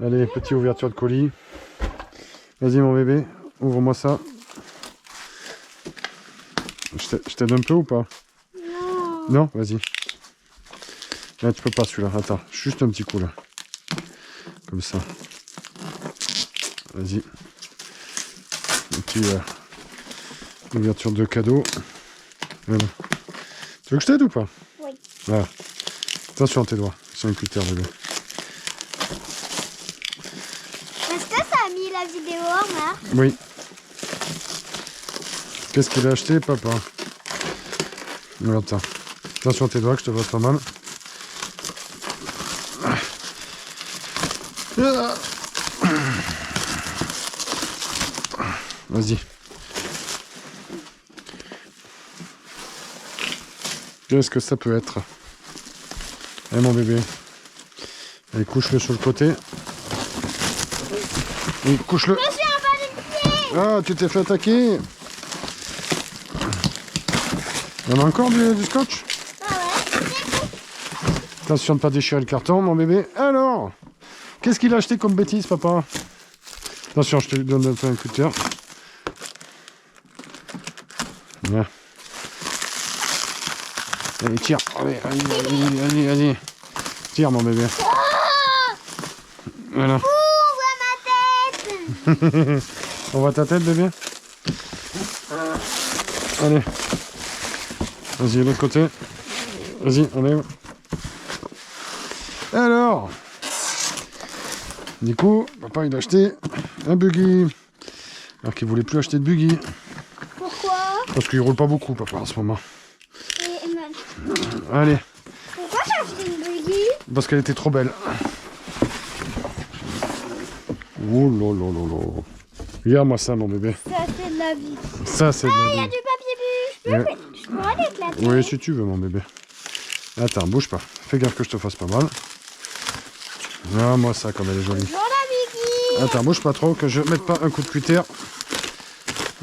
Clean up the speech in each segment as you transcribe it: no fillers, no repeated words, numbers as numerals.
Allez, petite ouverture de colis. Vas-y mon bébé, ouvre-moi ça. Je t'aide un peu ou pas? Non. Non, vas-y. Là, tu peux pas celui-là. Attends, juste un petit coup là. Comme ça. Vas-y. Un petit ouverture de cadeau. Voilà. Tu veux que je t'aide ou pas? Oui. Voilà. Attention à tes doigts. C'est un cutter bébé. Est-ce que ça a mis la vidéo en marche? Oui. Qu'est-ce qu'il a acheté, papa? Attends. Attention à tes doigts que je te vois pas mal. Vas-y. Qu'est-ce que ça peut être? Allez mon bébé. Allez, couche-le sur le côté. Oui, couche-le. Je suis en bas du pied. Ah, tu t'es fait attaquer. Il y en a encore du scotch? Ah ouais. Attention de ne pas déchirer le carton, mon bébé. Alors, qu'est-ce qu'il a acheté comme bêtise, papa? Attention, je te donne un peu un cutter. Voilà. Allez, tire. Allez, vas-y. Tire, mon bébé. Voilà. Ouvre ma tête. On voit ta tête, bébé? Allez. Vas-y, de l'autre côté. Vas-y, enlève. Alors, du coup, papa il a acheté un buggy. Alors qu'il voulait plus acheter de buggy. Pourquoi? Parce qu'il roule pas beaucoup, papa, en ce moment. Et Emmanuel. Allez, Pourquoi t'as acheté une buggy? parce qu'elle était trop belle. Oh là là là là. Regarde-moi ça, mon bébé. Ça c'est de la vie. Ça, c'est de Ah, la il y a vie. du papier bulle. Je pourrais l'éclater. Oui, si tu veux, mon bébé. Attends, bouge pas. Fais gaffe que je te fasse pas mal. Ah, moi, ça, comme elle est jolie. Bonjour la buggy. Attends, bouge pas trop, que je mette pas un coup de cutter.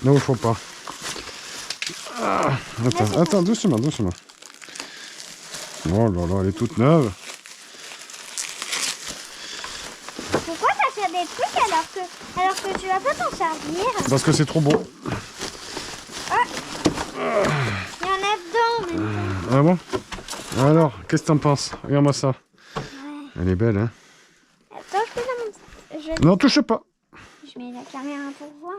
Là où il faut pas. Ah, attends, doucement. Oh là là, elle est toute neuve. Pourquoi t'achètes des trucs alors que tu vas pas t'en servir? Parce que c'est trop beau. Il y en a dedans même. Ah bon? Alors, qu'est-ce que t'en penses? Regarde-moi ça. Ouais. Elle est belle, hein? Attends, je Non, touche pas. mets la caméra pour voir.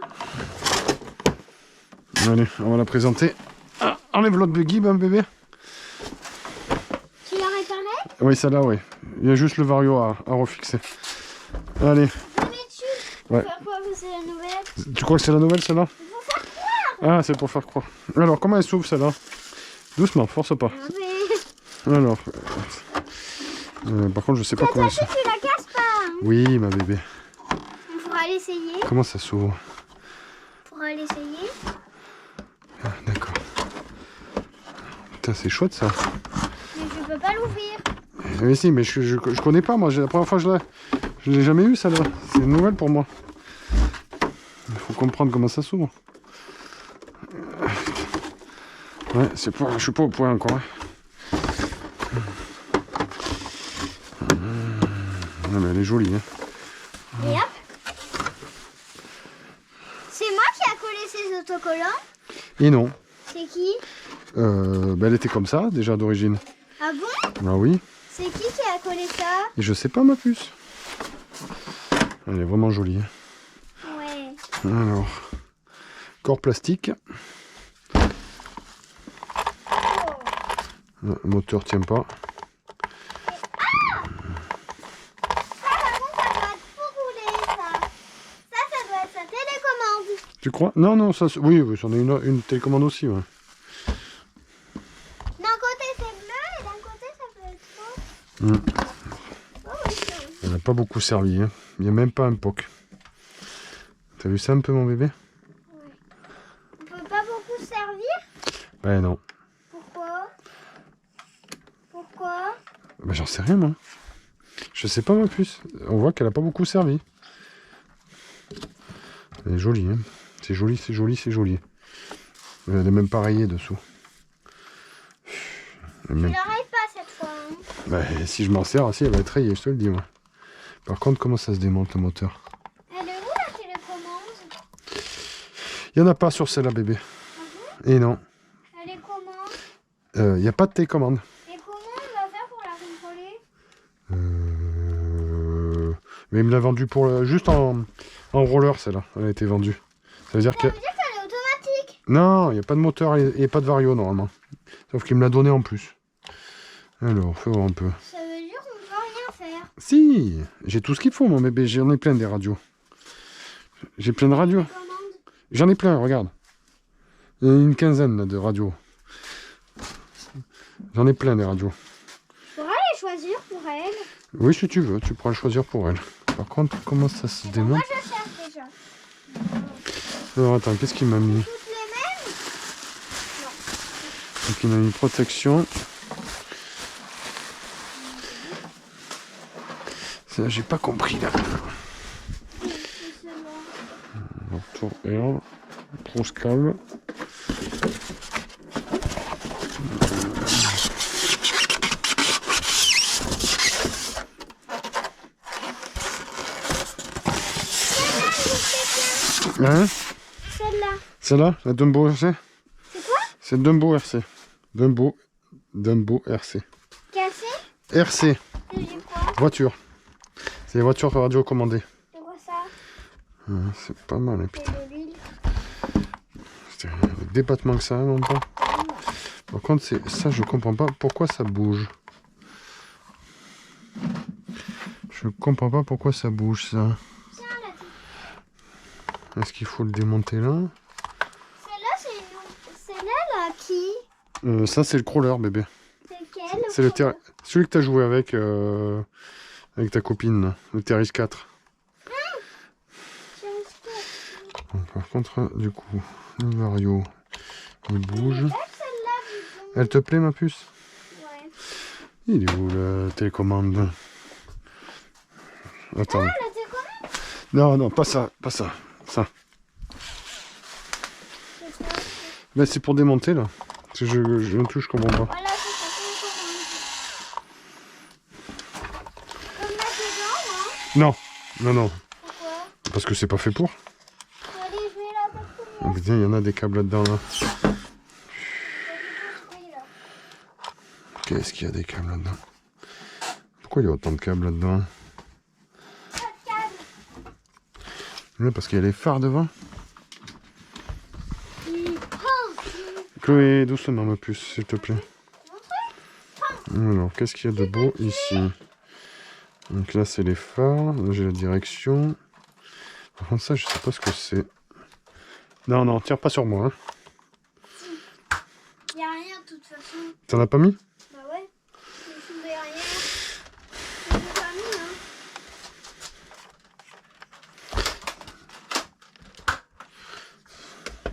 Allez, on va la présenter. Ah, enlève l'autre buggy, ben, bébé. Tu l'as réparé? Oui, celle-là, oui. Il y a juste le vario à refixer. Allez. Je mets dessus. Ouais. Pour faire quoi? C'est la nouvelle. Tu crois que c'est la nouvelle, celle-là? Pour faire quoi? Ah, c'est pour faire croire. Alors, comment elle s'ouvre, celle-là? Doucement, force pas. Ah, mais... Alors. Par contre, je sais pas comment elle s'ouvre. Tu la casses pas. Hein. Oui, ma bébé. On pourra l'essayer. Comment ça s'ouvre? On pourra l'essayer. Ah, d'accord. Putain, c'est chouette, ça. Mais je peux pas l'ouvrir. Mais si, mais je connais pas, moi. La première fois, je l'ai jamais eu, celle-là. C'est une nouvelle pour moi. Il faut comprendre comment ça s'ouvre. Ouais, c'est pas, je suis pas au point encore. Hein. Ah, mais elle est jolie. Hein. Et hop. C'est moi qui a collé ces autocollants. Et non. C'est qui? Ben, elle était comme ça, déjà d'origine. Ah bon? Ah oui. C'est qui a collé ça? Et je sais pas, ma puce. Elle est vraiment jolie. Hein. Ouais. Alors, corps plastique. Le moteur tient pas. Tu crois? Non, non, ça, oui, j'en ai une télécommande aussi. Ouais. D'un côté c'est bleu et d'un côté ça peut être rose. Oh, oui, Elle n'a pas beaucoup servi. Hein. Il n'y a même pas un POC. T'as vu ça un peu, mon bébé? on peut pas beaucoup servir? Ben non. Pourquoi? Pourquoi? Ben, j'en sais rien, moi. Je sais pas, ma puce. On voit qu'elle a pas beaucoup servi. Elle est jolie, hein. C'est joli, c'est joli, c'est joli. Elle est même pas rayée dessous. Tu la rayes pas cette fois. Hein. Ben, si je m'en sers, si, elle va être rayée, je te le dis, moi. Par contre, comment ça se démonte le moteur? Elle est où la télécommande? Il n'y en a pas sur celle-là, bébé. Et non. Elle est comment? Il n'y a pas de télécommande. Et comment on va faire pour la contrôler? Mais il me l'a vendue pour juste en roller, celle-là. Elle a été vendue. Ça veut dire Ça que... veut dire qu'elle est automatique. Non, il n'y a pas de moteur et pas de vario, normalement. Sauf qu'il me l'a donné en plus. Alors, fais voir un peu. Ça veut dire qu'on ne peut rien faire. Si, j'ai tout ce qu'il faut, mon bébé. J'en ai plein des radios. J'ai plein de radios. Commande. J'en ai plein, regarde. Il y en a une quinzaine là, de radios. J'en ai plein des radios. Je pourrais les choisir pour elle. Oui, si tu veux, tu pourras le choisir pour elle. Par contre, comment ça se Moi, démonte? je cherche déjà. Alors, attends, qu'est-ce qu'il m'a mis? Toutes les mêmes? Donc, il m'a mis protection. Ça, j'ai pas compris, là. C'est celle-là. Retour air. Grosse câble. Hein? Celle-là. Celle-là, la Dumbo RC? C'est quoi? C'est Dumbo RC. Dumbo RC. Cassé? RC, C'est du quoi? voiture. C'est les voitures radio commandées. C'est quoi ça? C'est pas mal, hein, C'est putain. de l'huile. C'est le débattement que ça a, non pas. Par contre, c'est ça, je comprends pas pourquoi ça bouge. Je comprends pas pourquoi ça bouge, ça. Tiens, la petite. Est-ce qu'il faut le démonter là? Celle-là, c'est une... Celle-là, là, qui? Ça, c'est le crawler, bébé. C'est quelle? C'est le celui que tu as joué avec ta copine, là, le TRX 4. Bon, par contre, du coup, le vario, il bouge. Celle-là, dis donc. Elle te plaît, ma puce? Ouais. Il est où la télécommande? Attends. Ah, la télécommande? Non, non, pas ça, pas ça. Ça. C'est ça. Ben, c'est pour démonter, là. Je ne touche, je comprends pas. Voilà, c'est ça, télécommande. On peut le mettre dedans, hein? Non, non, non. Pourquoi? Parce que c'est pas fait pour. Allez, je mets là parce que Oh, putain, il y en a des câbles là-dedans, là. Qu'est-ce qu'il y a des câbles là-dedans? Pourquoi il y a autant de câbles là-dedans? Ouais, parce qu'il y a les phares devant. Chloé, doucement, ma puce, s'il te plaît. Alors, qu'est-ce qu'il y a de beau ici? Donc là, c'est les phares. Là, j'ai la direction. Par contre, ça, je sais pas ce que c'est. Non, non, tire pas sur moi. Hein. Il n'y a rien de toute façon. T'en as pas mis? Bah ouais. Je ne derrière. Je l'ai pas mis, hein.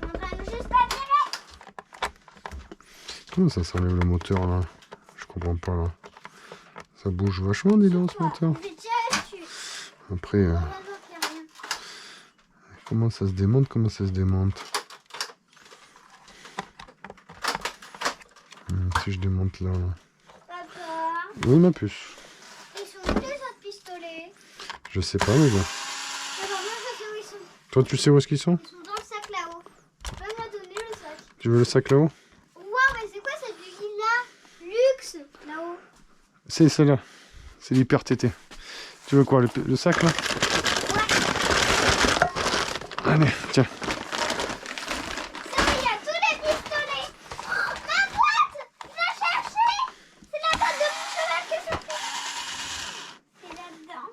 On va juste pas tirer. Comment ça s'enlève le moteur là? Je comprends pas là. Ça bouge vachement, dis donc, ce moteur. Je vais tirer dessus. Après, Non, non, non, il n'y a rien. comment ça se démonte? Comment ça se démonte? Si je démonte là. Papa, Oui, ma puce. ils sont où les autres pistolets? Je sais pas, mais bon. Alors moi je sais où ils sont. Toi, tu sais où est-ce qu'ils sont? Ils sont dans le sac là-haut. Tu peux me donner le sac? Tu veux le sac là-haut? Waouh, mais c'est quoi cette usine-là? Luxe, là-haut. C'est celle-là. C'est l'hyper TT. Tu veux quoi, le sac là? Allez, tiens. Ça, il y a tous les pistolets. Oh, ma boîte! Je l'ai cherchée. C'est la boîte de mon cheval que je fais. C'est là-dedans.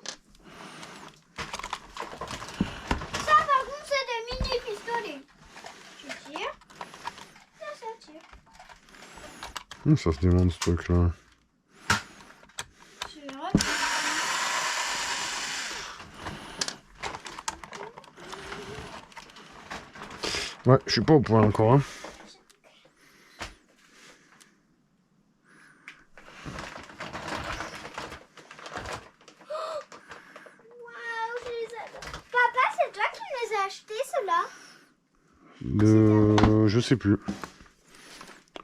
Ça, par contre, c'est des mini pistolets. Tu tires. Ça tire. Ça se démonte ce truc là. Tu retires. Ouais, je suis pas au point encore. Hein. Waouh, je les adore. Papa, c'est toi qui les as achetés, ceux-là? Je sais plus.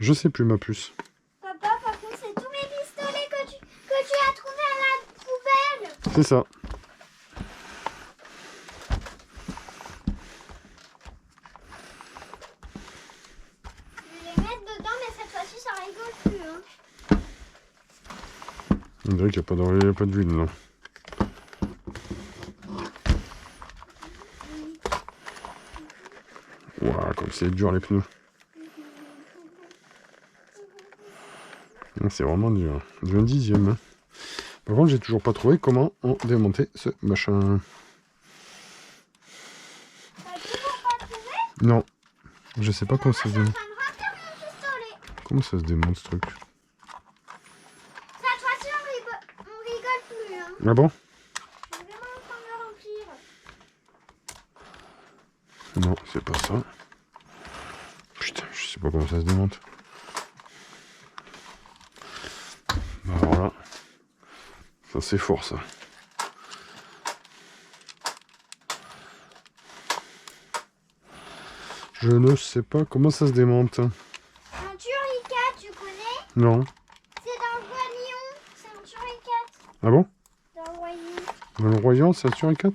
Je sais plus, ma puce. Papa, par contre, c'est tous mes pistolets que tu as trouvés à la poubelle. C'est ça. qu'il n'y a pas d'huile là. Waouh, comme c'est dur les pneus. C'est vraiment dur. J'ai un 10e. Hein. Par contre, j'ai toujours pas trouvé comment on démontait ce machin. T'as toujours pas trouvé? Non, je sais pas comment ça se démonte. Je suis en train de remplir mon pistolet. Comment ça se démonte ce truc? Cette fois-ci, on rigole plus. Hein. Ah bon? Je suis vraiment en train de le remplir. Non, c'est pas ça. Putain, je sais pas comment ça se démonte. Bah, alors là, ça c'est fort ça. Je ne sais pas comment ça se démonte. Un Turricat, tu connais? Non. C'est dans le Roi Lion. C'est un Turricat. Ah bon? Dans le Roi Lion. Dans le royaume, c'est un Turricat? Dans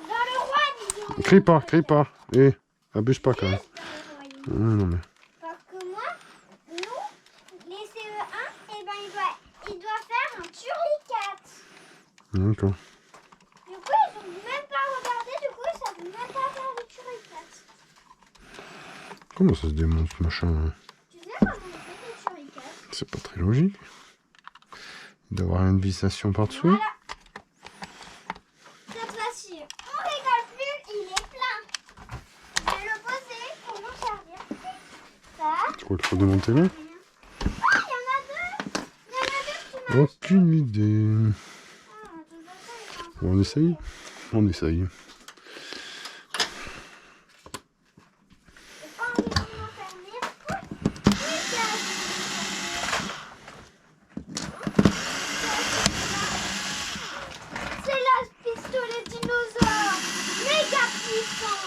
le Roi, disons. Crie pas, crie pas. Eh, abuse pas quand même. Dans le Roi Lion. Ah, non mais. Parce que moi, nous, les CE1, eh ben, il doit faire un Turricat. D'accord. Du coup, ils ont même pas regardé. Du coup, ils savent même pas faire le Turricat. Comment ça se démonte ce machin? Tu sais comment on fait le Turricat? C'est pas très logique. Il doit y avoir une vissation par-dessous. Voilà. Cette fois-ci, on rigole plus, il est plein. Je vais le poser pour m'en servir. Ça. Tu crois qu'il faut démonter là? Oh, il y en a deux. Il y en a deux qui marchent. Aucune idée. Ah, de toute façon, ils sont en train On essaye? On essaye. J'ai pas envie de m'enfermer. Regarde. C'est la pistolet dinosaure. Méga puissant.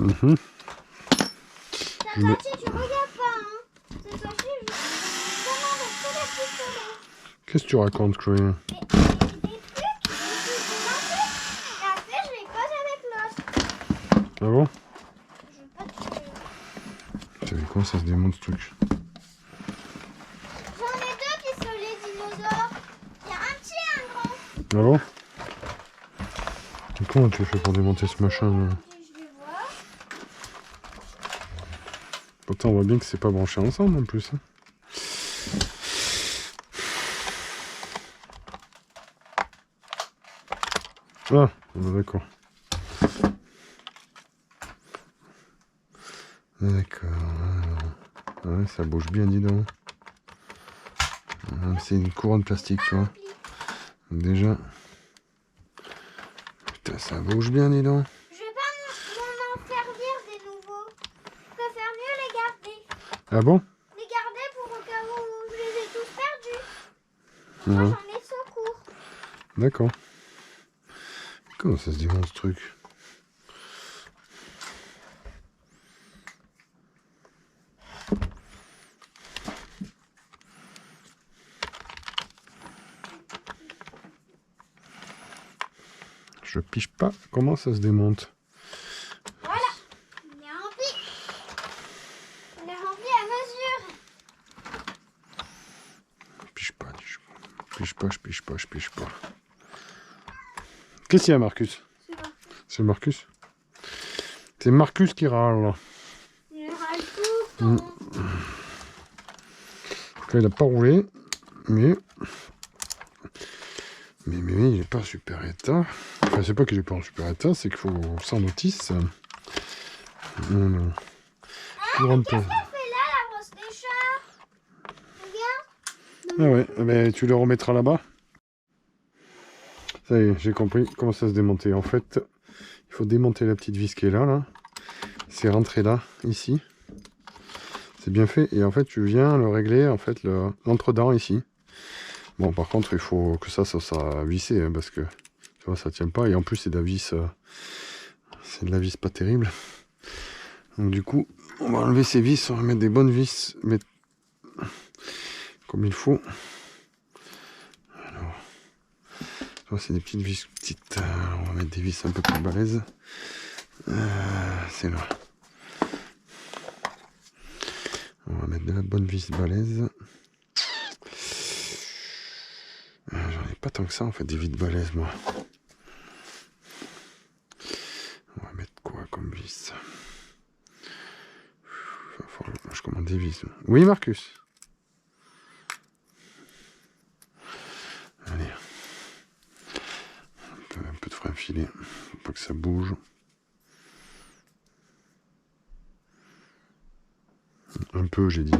Mhm. Cette fois-ci, tu regardes pas, hein. Cette fois-ci, je demande tous les pistolets. Qu'est-ce que tu racontes, Chloé? Des trucs, et après, je les pose avec l'autre. Ah bon? Je veux pas te tuer. Tu savais comment ça se démonte ce truc? J'en ai deux pistolets dinosaures. Il y a un petit et un grand. Ah bon? Et comment tu fais pour démonter ce machin là? Je vais voir. Pourtant on voit bien que c'est pas branché ensemble en plus. Hein. Ah, d'accord. D'accord. Ouais, ça bouge bien, dis donc. C'est une couronne plastique, tu vois. Déjà. Putain, ça bouge bien, dis donc. Je vais pas m'en servir des nouveaux. Je préfère mieux les garder. Ah bon? Les garder pour au cas où je les ai tous perdus. Ouais. Moi, j'en ai secours. D'accord. Comment ça se démonte ce truc? Je piche pas comment ça se démonte. Voilà. Il est rempli. Il est rempli à mesure. Je piche pas, je piche pas. Qu'est-ce qu'il y a, Marcus? C'est bon. C'est Marcus? C'est Marcus qui râle. Il râle tout le temps. Là, il n'a pas roulé, mais il n'est pas en super état. Enfin, c'est pas qu'il n'est pas en super état, c'est qu'il faut sans notice. Non. Grande Qu'est-ce peine. qu'on fait là, la brosse des chats? Regarde. Ah ouais, mais tu le remettras là-bas. Ça y est, j'ai compris comment ça se démontait. En fait, il faut démonter la petite vis qui est là. C'est rentré là, ici. C'est bien fait. Et en fait, tu viens le régler, en fait, l'entre-dents ici. Bon, par contre, il faut que ça soit vissé, hein, parce que, tu vois, ça tient pas. Et en plus, c'est de la vis, pas terrible. Donc, du coup, on va enlever ces vis, on va mettre des bonnes vis, mais comme il faut. Alors, Toi, c'est des petites vis petites. On va mettre des vis un peu plus balèzes. C'est là. On va mettre de la bonne vis balèze. J'en ai pas tant que ça en fait, des vis balèzes moi. On va mettre quoi comme vis? Je commande des vis. Oui Marcus? Allez. Un peu de frein filet. Faut pas que ça bouge. Un peu j'ai dit.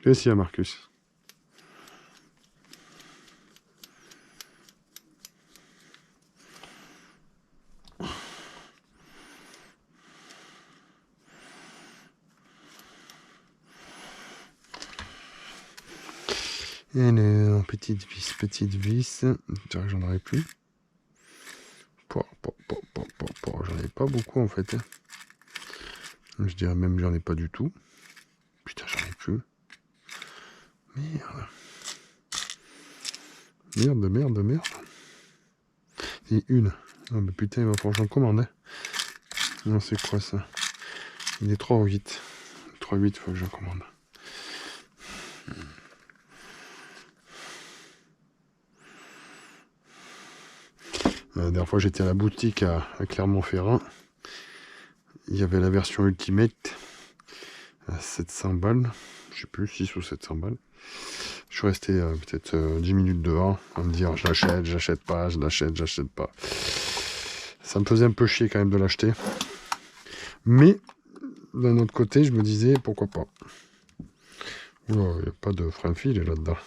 Qu'est-ce qu'il y a Marcus? Alors, petite vis. Je dirais que j'en aurais plus. J'en ai pas beaucoup en fait. Je dirais même que j'en ai pas du tout. Putain, j'en ai plus. Merde. Et une. Ah bah putain, il va falloir que j'en commande. Hein. Non, c'est quoi ça? Il est 3,8. 3,8, il faut que j'en commande. La dernière fois, j'étais à la boutique à Clermont-Ferrand. Il y avait la version Ultimate à 700 balles. Je sais plus, 6 ou 700 balles. Je suis resté peut-être 10 minutes dehors à me dire je l'achète, j'achète pas, je l'achète, j'achète pas. Ça me faisait un peu chier quand même de l'acheter. Mais d'un autre côté, je me disais pourquoi pas. Oula, il n'y a pas de frein filet là-dedans.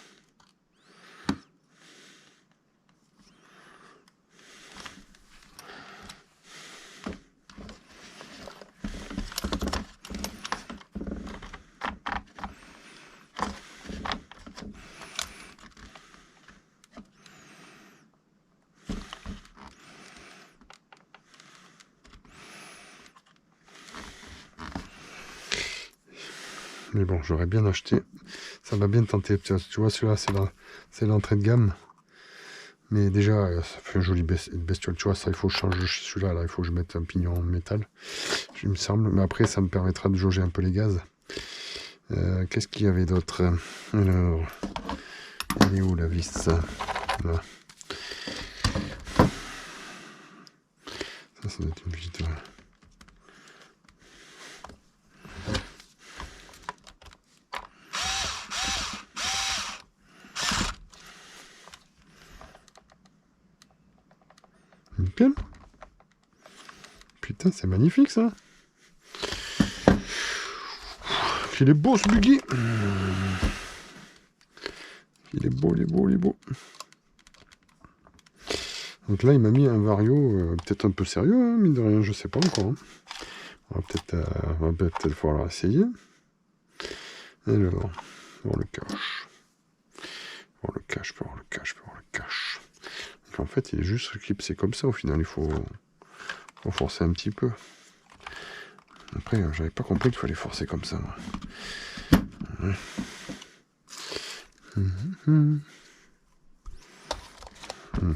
Mais bon, j'aurais bien acheté. Ça m'a bien tenté. Tu vois, celui-là, c'est l'entrée de gamme. Mais déjà, ça fait une jolie bestiole. Tu vois, ça, il faut changer celui-là. Là, il faut que je mette un pignon en métal. Il me semble. Mais après, ça me permettra de jauger un peu les gaz. Qu'est-ce qu'il y avait d'autre? Alors, elle est où la vis? Là. Ça doit être une vis. Nickel. Putain, c'est magnifique ça. Il est beau ce buggy. Il est beau. Donc là, il m'a mis un vario peut-être un peu sérieux, hein, mine de rien, je sais pas encore. Hein. On va peut-être falloir essayer. Alors, voir le cache. Donc en fait, il est juste clipsé comme ça au final, il faut forcer un petit peu. Après, j'avais pas compris qu'il fallait forcer comme ça. Ouais.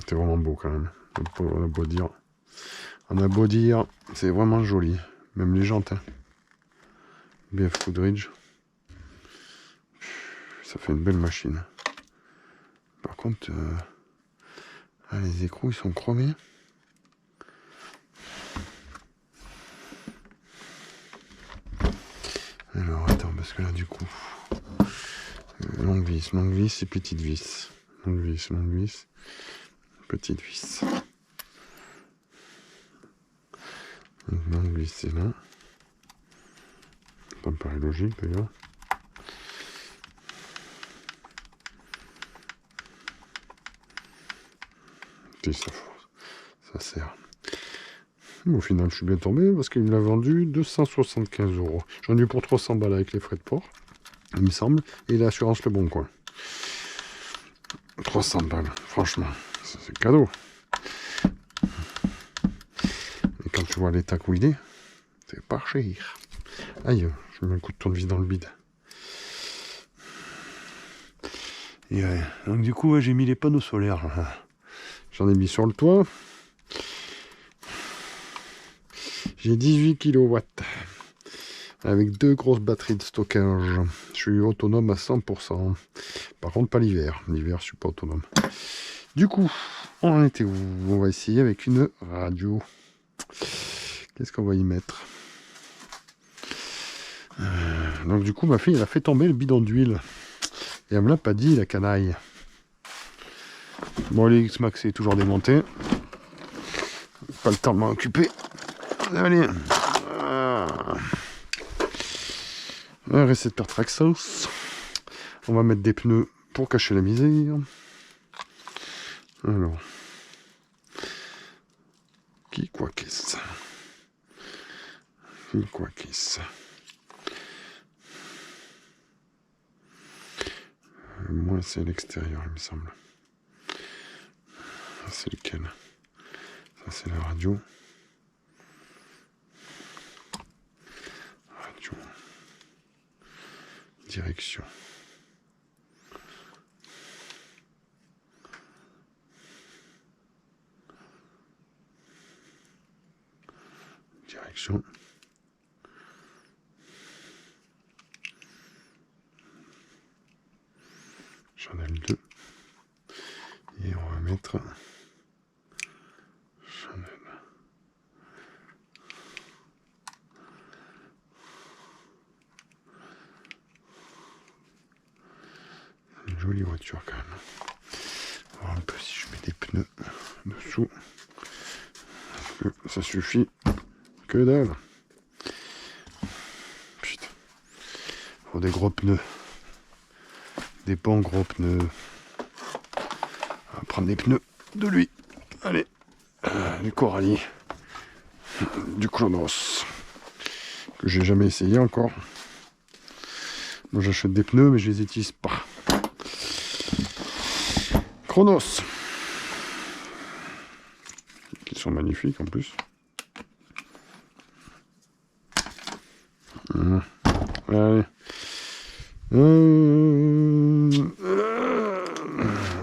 C'est vraiment beau quand même. On a beau dire, c'est vraiment joli. Même les jantes. Hein. BF Goodrich. Ça fait une belle machine. Par contre, les écrous ils sont chromés. Alors attends, parce que là du coup, longue vis et petite vis. Longue vis, petite vis. Longue vis c'est là. Ça me paraît logique d'ailleurs. Et ça sert. Au final, je suis bien tombé parce qu'il me l'a vendu 275 €. J'en ai eu pour 300 balles avec les frais de port, il me semble, et l'assurance Le Bon Coin. 300 balles, franchement, c'est cadeau. Et quand tu vois l'état où il est, c'est pas cher. Aïe, je mets un coup de tournevis dans le bide. Et ouais. Donc du coup, ouais, j'ai mis les panneaux solaires. J'en ai mis sur le toit. J'ai 18 kW. Avec 2 grosses batteries de stockage. Je suis autonome à 100%. Par contre, pas l'hiver. L'hiver, je suis pas autonome. Du coup, on en était où? On va essayer avec une radio. Qu'est-ce qu'on va y mettre? Donc du coup, ma fille, elle a fait tomber le bidon d'huile. Et elle me l'a pas dit, la canaille. Bon, les X-Max est toujours démonté. Pas le temps de m'en occuper. Allez. Un récepteur Traxxas. On va mettre des pneus pour cacher la misère. Alors. Qui quoi qu'est-ce? Qui quoi qu'est-ce? Moi, c'est à l'extérieur, il me semble. C'est lequel? Ça, c'est la radio. Radio. Direction. Direction. Channel 2. Et on va mettre Channel. Une jolie voiture quand même. On va voir un peu si je mets des pneus dessous. Parce que ça suffit que dalle. Putain. Faut des gros pneus. Des bons gros pneus. On va prendre des pneus de lui. Allez. Du Corali. Du Chronos. Que j'ai jamais essayé encore. Moi j'achète des pneus mais je les utilise pas. Chronos. Qui sont magnifiques en plus. Allez.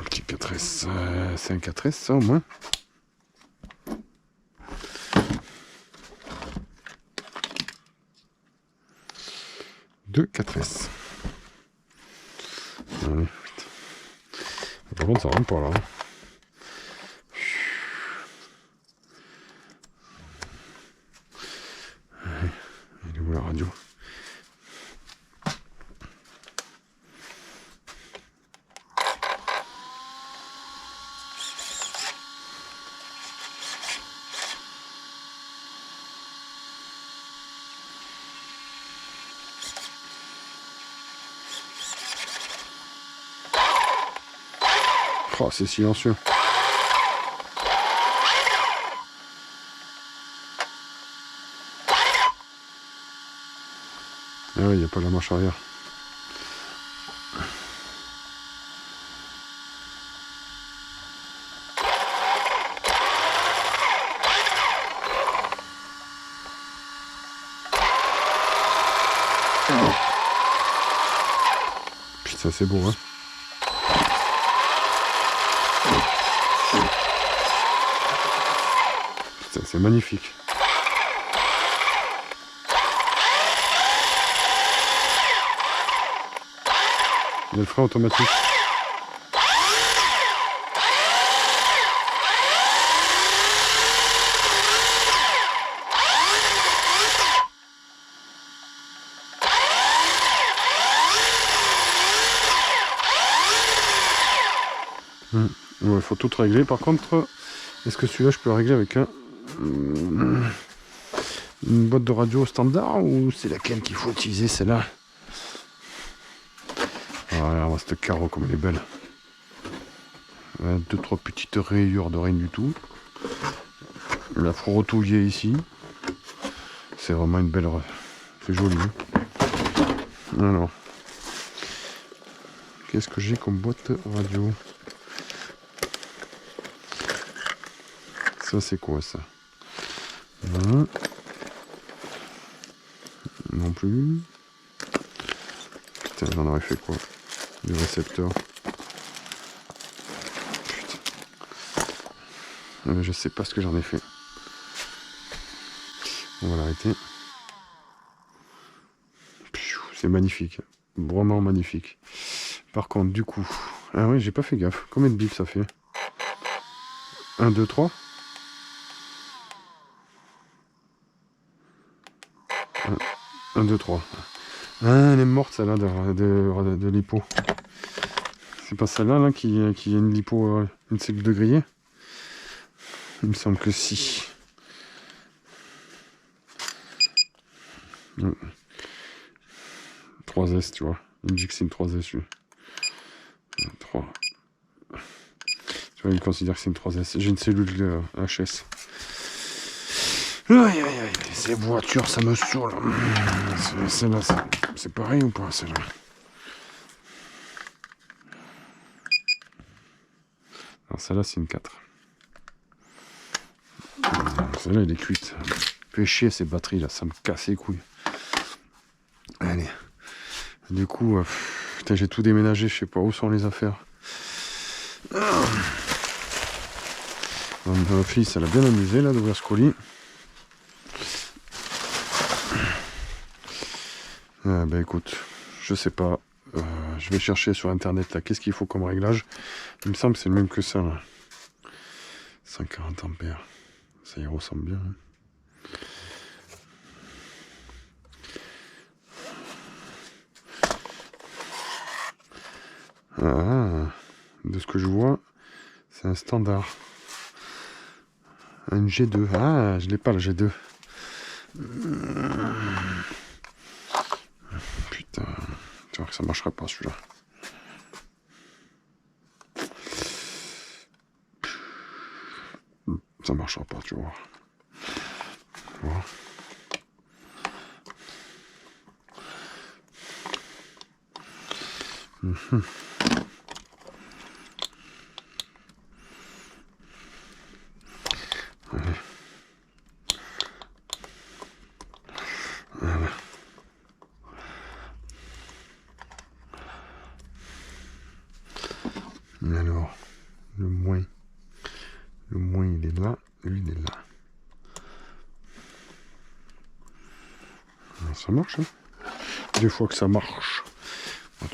Petit 4S. C'est un 4S ça au moins. Deux 4S. Allez, putain. Par contre ça rentre pas là. Il est où la radio? Oh, c'est silencieux. Ah oui, il n'y a pas la marche arrière. Putain, c'est beau, hein. Putain, c'est magnifique. Il y a le frein automatique. Ouais, il faut tout régler. Par contre, est-ce que celui-là, je peux le régler avec une boîte de radio standard ou c'est laquelle qu'il faut utiliser, celle-là? Regarde cette carreau comme elle est belle. Deux, trois petites rayures de rien du tout. La frotouillée ici. C'est vraiment une belle... C'est joli. Alors. Qu'est-ce que j'ai comme boîte radio? Ça c'est quoi ça? Non plus. Putain, j'en aurais fait quoi? Du récepteur. Je sais pas ce que j'en ai fait. On va l'arrêter. C'est magnifique. Vraiment magnifique. Par contre, du coup... Ah oui, j'ai pas fait gaffe. Combien de billes ça fait? 1, 2, 3. 1, 2, 3. Ah, elle est morte celle-là de lipo. C'est pas celle-là là, qui a une lipo, une cellule de grillé? Il me semble que si. 3S, tu vois. Il me dit que c'est une 3S, lui. 3. Tu vois, il considère que c'est une 3S. J'ai une cellule HS. Aïe, aïe, aïe. Ces voitures, ça me saoule. Celle-là, c'est pareil ou pas, celle-là? Alors, celle-là, c'est une 4. Celle-là, elle est cuite. Fait chier ces batteries, là. Ça me casse les couilles. Allez. Du coup, putain, j'ai tout déménagé. Je sais pas où sont les affaires. Ma fille, ça l'a bien amusé, là, d'ouvrir ce colis. Bah écoute, je sais pas. Je vais chercher sur internet là, qu'est-ce qu'il faut comme réglage. Il me semble que c'est le même que ça là. 140 ampères. Ça y ressemble bien. Ah, de ce que je vois, c'est un standard. Un G2. Ah, je l'ai pas le G2. Putain, tu vois que ça marchera pas celui-là. Ça marchera pas, tu vois. Voilà. Allez. Voilà. Alors, le moins il est là, lui il est là. Ça marche, hein. Des fois que ça marche.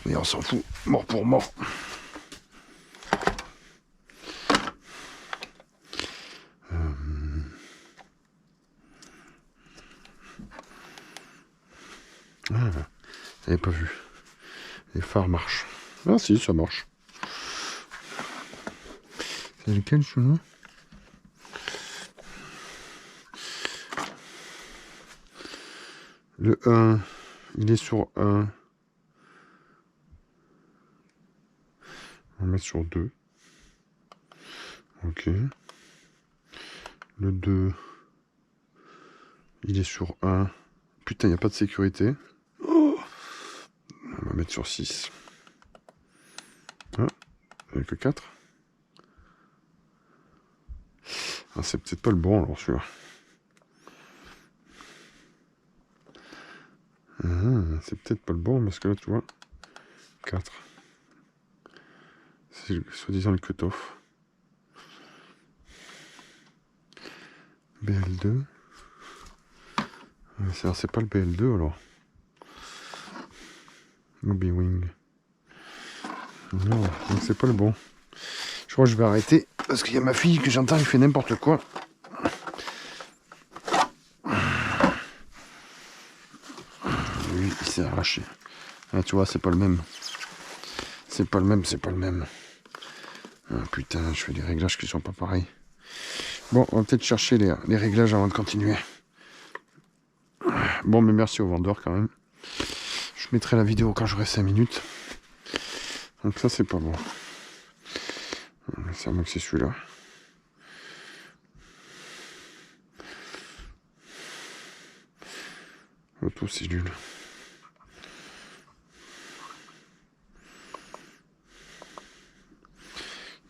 Mais on s'en fout, mort pour mort. Ah, j'avais pas vu. Les phares marchent. Ah si, ça marche. C'est lequel celui-là? Le 1, il est sur 1. On va mettre sur 2. Ok. Le 2, il est sur 1. Putain, il n'y a pas de sécurité. Oh, on va mettre sur 6. Ah, il n'y a que 4. Ah, c'est peut-être pas le bon alors celui-là. Ah, c'est peut-être pas le bon parce que là tu vois 4. C'est soi-disant le cutoff. BL2. C'est pas le BL2 alors. Moby Wing. Non, donc c'est pas le bon. Je crois que je vais arrêter parce qu'il y a ma fille que j'entends, il fait n'importe quoi. Lui, il s'est arraché. Ah, tu vois, c'est pas le même. C'est pas le même, c'est pas le même. Ah, putain, je fais des réglages qui sont pas pareils. Bon, on va peut-être chercher les réglages avant de continuer. Bon, mais merci au vendeur quand même. Je mettrai la vidéo quand j'aurai 5 minutes. Donc ça, c'est pas bon. C'est à moi que c'est celui-là. Auto-cellule.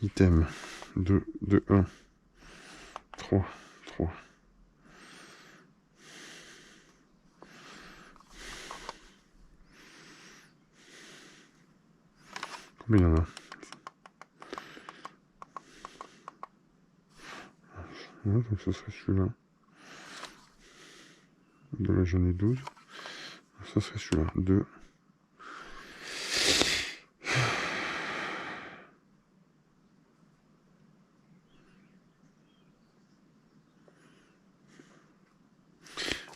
Item 2, 2, 1, 3, 3. Combien il y en a? Ouais, donc ce serait celui-là. De là j'en ai 12. Ça serait celui-là. 2.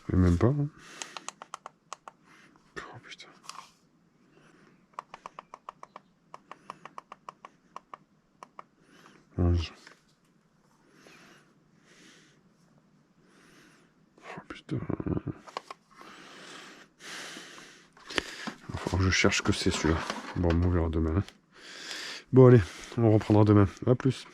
Mais même pas. Hein. Oh putain. Oh putain. Il faut que je cherche que c'est celui-là. Bon, on verra demain. Bon allez, on reprendra demain. A plus.